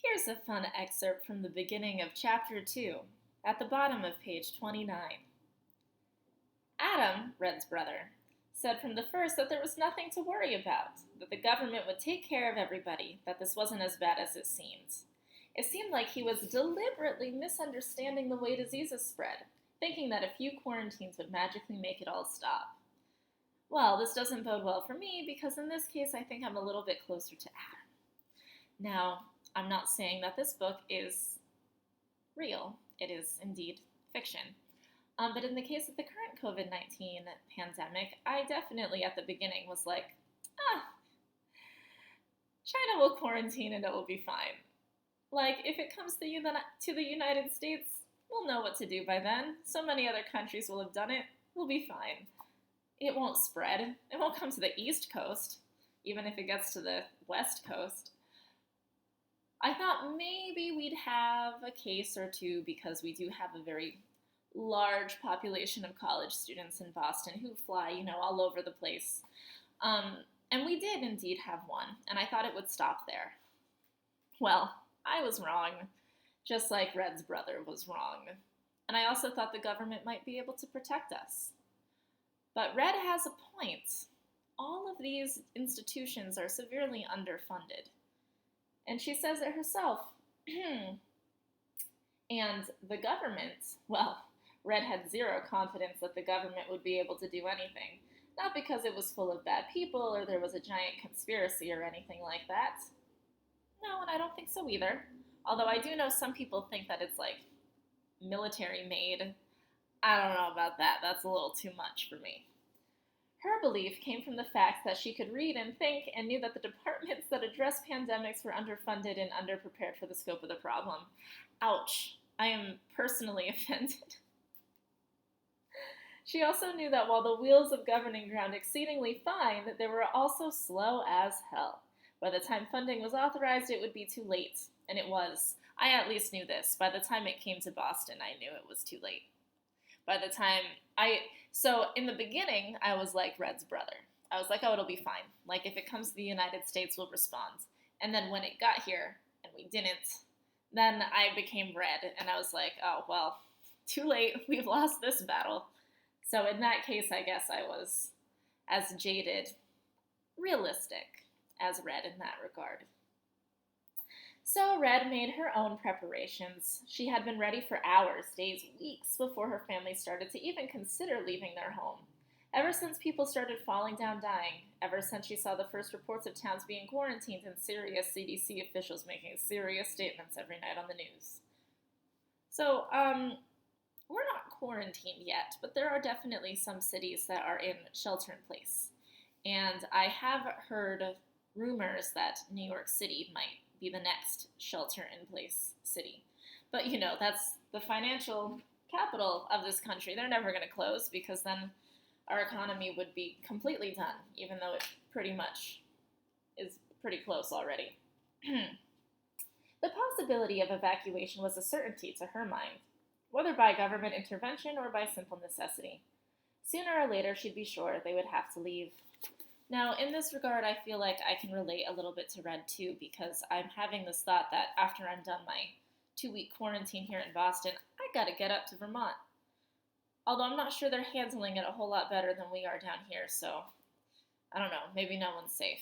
Here's a fun excerpt from the beginning of Chapter 2, at the bottom of page 29. Adam, Red's brother, said from the first that there was nothing to worry about, that the government would take care of everybody, that this wasn't as bad as it seemed. It seemed like he was deliberately misunderstanding the way diseases spread, thinking that a few quarantines would magically make it all stop. Well, this doesn't bode well for me because in this case I think I'm a little bit closer to Adam. Now, I'm not saying that this book is real. It is indeed fiction. But in the case of the current COVID-19 pandemic, I definitely at the beginning was like, China will quarantine and it will be fine. Like, if it comes to the United States, we'll know what to do by then. So many other countries will have done it. We'll be fine. It won't spread. It won't come to the East Coast, even if it gets to the West Coast. I thought maybe we'd have a case or two because we do have a very large population of college students in Boston who fly, all over the place. And we did indeed have one, and I thought it would stop there. Well, I was wrong, just like Red's brother was wrong. And I also thought the government might be able to protect us. But Red has a point. All of these institutions are severely underfunded. And she says it herself. And the government, well, Red had zero confidence that the government would be able to do anything. Not because it was full of bad people or there was a giant conspiracy or anything like that. No, and I don't think so either. Although I do know some people think that it's like military made. I don't know about that. That's a little too much for me. Her belief came from the fact that she could read and think and knew that the departments that address pandemics were underfunded and underprepared for the scope of the problem. Ouch. I am personally offended. She also knew that while the wheels of governing ground exceedingly fine, that they were also slow as hell. By the time funding was authorized, it would be too late. And it was. I at least knew this. By the time it came to Boston, I knew it was too late. So in the beginning, I was like Red's brother. I was like, oh, it'll be fine. Like, if it comes to the United States, we'll respond. And then when it got here, and we didn't, then I became Red. And I was like, oh, well, too late. We've lost this battle. So in that case, I guess I was as jaded, realistic as Red in that regard. So Red made her own preparations. She had been ready for hours, days, weeks before her family started to even consider leaving their home. Ever since people started falling down dying, ever since she saw the first reports of towns being quarantined and serious CDC officials making serious statements every night on the news. So, we're not quarantined yet, but there are definitely some cities that are in shelter-in-place. And I have heard rumors that New York City might be the next shelter-in-place city. But, that's the financial capital of this country. They're never going to close because then our economy would be completely done, even though it pretty much is pretty close already. The possibility of evacuation was a certainty to her mind, whether by government intervention or by simple necessity. Sooner or later, she'd be sure they would have to leave. Now, in this regard, I feel like I can relate a little bit to Red, too, because I'm having this thought that after I'm done my 2-week quarantine here in Boston, I gotta get up to Vermont. Although I'm not sure they're handling it a whole lot better than we are down here, so I don't know, maybe no one's safe.